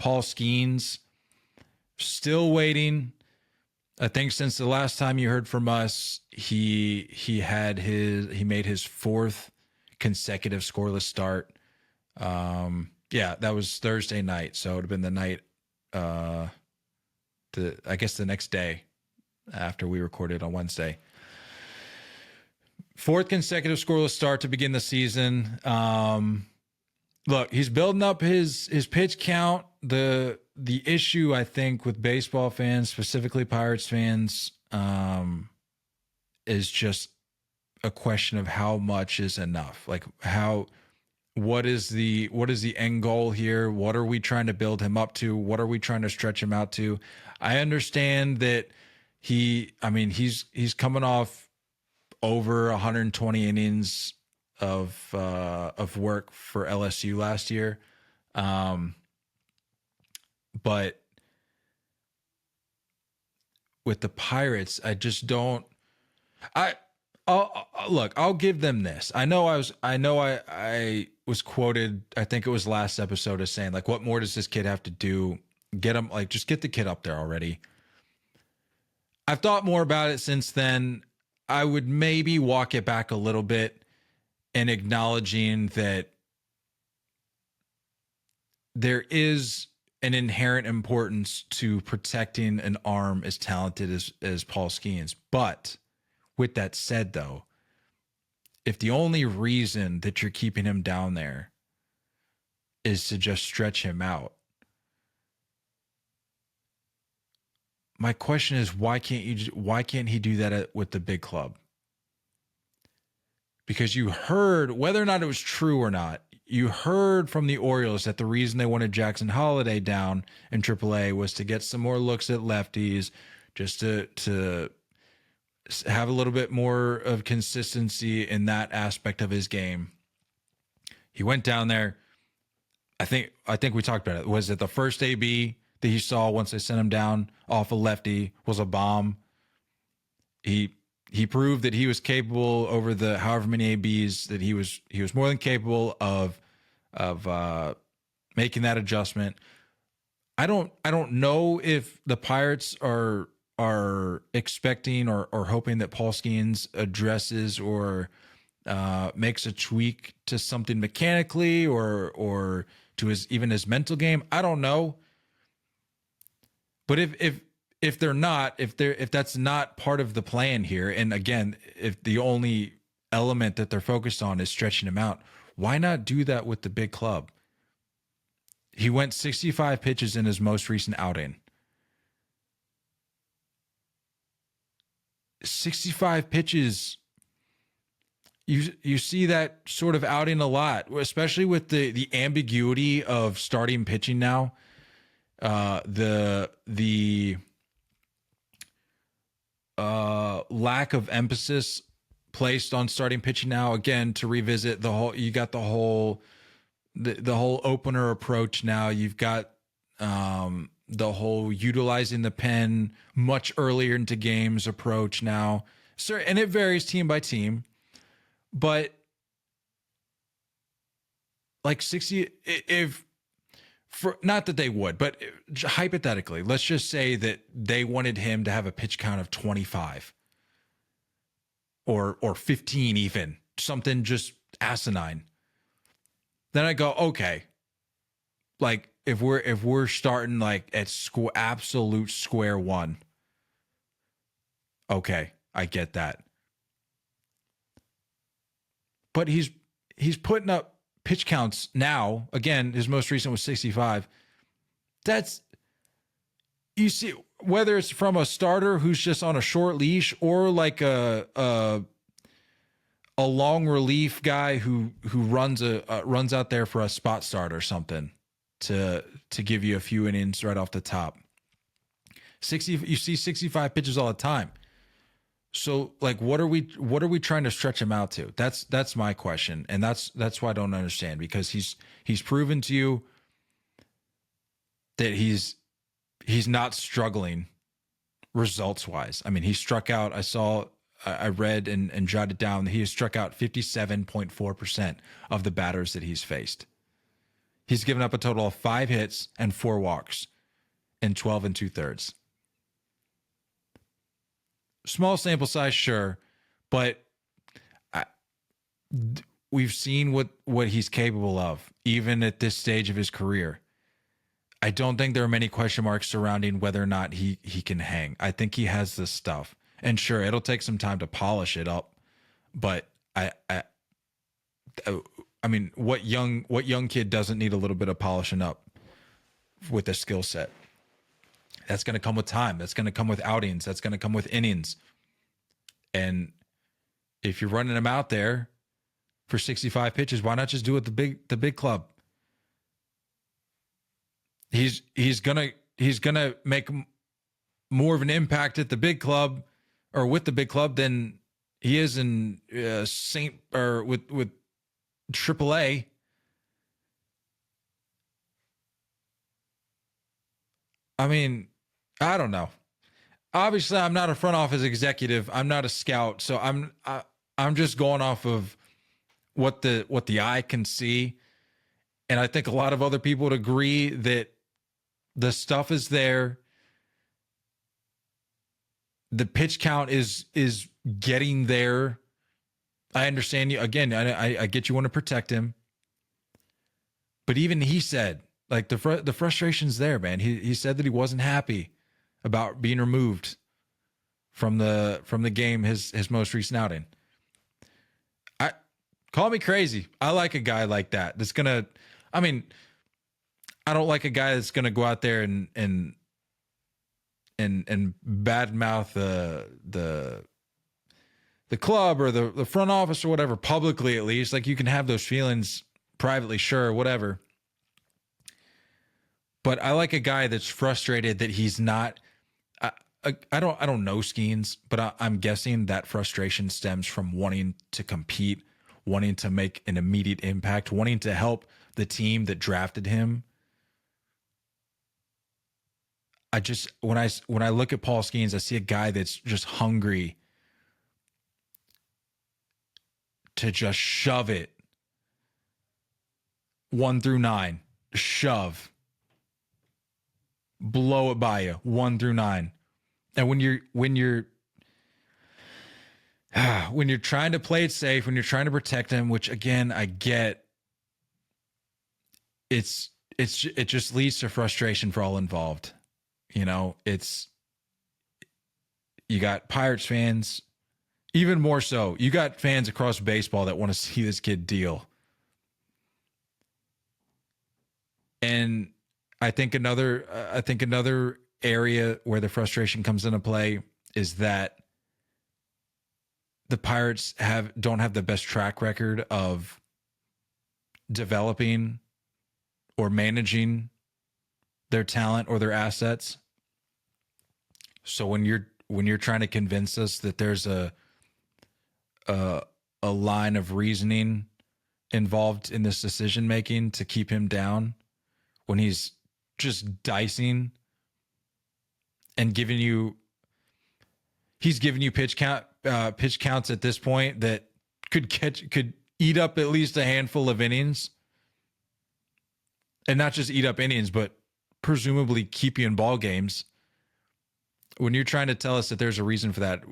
Paul Skenes, still waiting. I think since the last time you heard from us, he made his fourth consecutive scoreless start. Yeah, that was Thursday night, so it would have been the night, I guess the next day after we recorded on Wednesday. Fourth consecutive scoreless start to begin the season. Look, he's building up his pitch count. The issue, I think, with baseball fans, specifically Pirates fans, is just a question of how much is enough. Like what is the end goal here? What are we trying to build him up to? What are we trying to stretch him out to? I understand that he's coming off over 120 innings of work for LSU last year. But with the Pirates, I just don't. I'll give them this. I know I was quoted, I think it was last episode, as saying, like, what more does this kid have to do? Get him, like, just get the kid up there already. I've thought more about it since then. I would maybe walk it back a little bit and acknowledging that there is an inherent importance to protecting an arm as talented as Paul Skenes. But with that said, though, if the only reason that you're keeping him down there is to just stretch him out, my question is, why can't he do that with the big club? Because you heard, whether or not it was true or not, you heard from the Orioles that the reason they wanted Jackson Holliday down in AAA was to get some more looks at lefties, just to have a little bit more of consistency in that aspect of his game. He went down there. I think we talked about it. Was it the first AB that he saw once they sent him down off a lefty was a bomb? He proved that he was capable over the however many ABs that he was more than capable of making that adjustment. I don't know if the Pirates are expecting or hoping that Paul Skenes addresses or makes a tweak to something mechanically or to his mental game. I don't know. But if they're not, if that's not part of the plan here, and again, if the only element that they're focused on is stretching him out, why not do that with the big club? He went 65 pitches in his most recent outing. 65 pitches. You see that sort of outing a lot, especially with the ambiguity of starting pitching now. The lack of emphasis placed on starting pitching now. Again, to revisit the whole opener approach now. You've got the whole utilizing the pen much earlier into games approach now. So, and it varies team by team, but like 60, not that they would, but hypothetically, let's just say that they wanted him to have a pitch count of 25 or 15, even something just asinine. Then I go, okay, like if we're starting like at absolute square one, okay, I get that. But he's putting up pitch counts now. Again, his most recent was 65. That's, you see, whether it's from a starter who's just on a short leash or like a long relief guy who runs out there for a spot start or something to give you a few innings right off the top. You see 65 pitches all the time. So like, what are we trying to stretch him out to? That's my question. And that's why I don't understand, because he's proven to you that he's not struggling results wise. I mean, he struck out, I read and jotted down that he has struck out 57.4% of the batters that he's faced. He's given up a total of 5 hits and 4 walks in 12 and 2/3. Small sample size, sure, but I, we've seen what he's capable of, even at this stage of his career. I don't think there are many question marks surrounding whether or not he can hang. I think he has this stuff, and sure, it'll take some time to polish it up. But I mean, what young kid doesn't need a little bit of polishing up with a skill set? That's going to come with time. That's going to come with outings. That's going to come with innings. And if you're running him out there for 65 pitches, why not just do it the big club? He's gonna make more of an impact at the big club or with the big club than he is in with AAA. I mean, I don't know. Obviously, I'm not a front office executive. I'm not a scout, so I'm just going off of what the eye can see, and I think a lot of other people would agree that the stuff is there. The pitch count is getting there. I understand you. Again, I get you want to protect him. But even he said, like, the frustration's there, man. He said that he wasn't happy about being removed from the game his most recent outing. Call me crazy. I like a guy like that. That's gonna, I mean, I don't like a guy that's gonna go out there and badmouth the club or the front office or whatever, publicly at least. Like, you can have those feelings privately, sure, whatever. But I like a guy that's frustrated that he's not. I don't know Skenes, but I'm guessing that frustration stems from wanting to compete, wanting to make an immediate impact, wanting to help the team that drafted him. I just when I look at Paul Skenes, I see a guy that's just hungry to just shove it 1 through 9, shove, blow it by you 1 through 9. And when you're trying to play it safe, when you're trying to protect him, which again I get, it just leads to frustration for all involved. You know, you got Pirates fans, even more so. You got fans across baseball that want to see this kid deal. And I think another area where the frustration comes into play is that the Pirates don't have the best track record of developing or managing their talent or their assets. So when you're trying to convince us that there's a line of reasoning involved in this decision making to keep him down, when he's just dicing and he's giving you pitch counts at this point that could eat up at least a handful of innings, and not just eat up innings, but presumably keep you in ball games. When you're trying to tell us that there's a reason for that,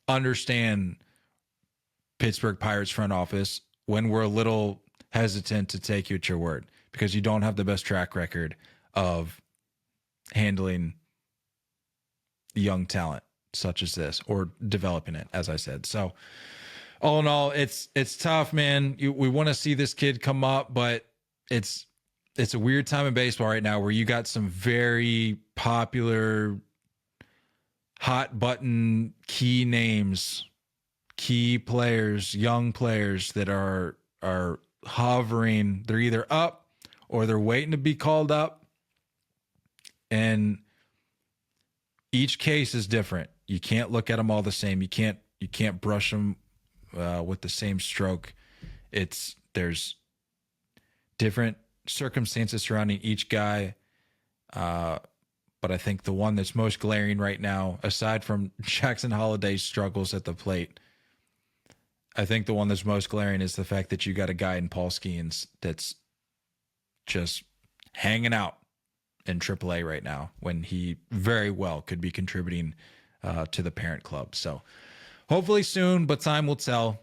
understand, Pittsburgh Pirates front office, when we're a little hesitant to take you at your word, because you don't have the best track record of handling young talent such as this, or developing it, as I said. So all in all, it's tough, man. We want to see this kid come up, but it's a weird time in baseball right now where you got some very popular hot button key names, key players, young players that are hovering. They're either up or they're waiting to be called up. And each case is different. You can't look at them all the same. You can't brush them with the same stroke. There's different circumstances surrounding each guy. But I think the one that's most glaring right now, aside from Jackson Holliday's struggles at the plate, I think the one that's most glaring is the fact that you got a guy in Paul Skenes that's just hanging out in AAA right now when he very well could be contributing to the parent club. So hopefully soon, but time will tell.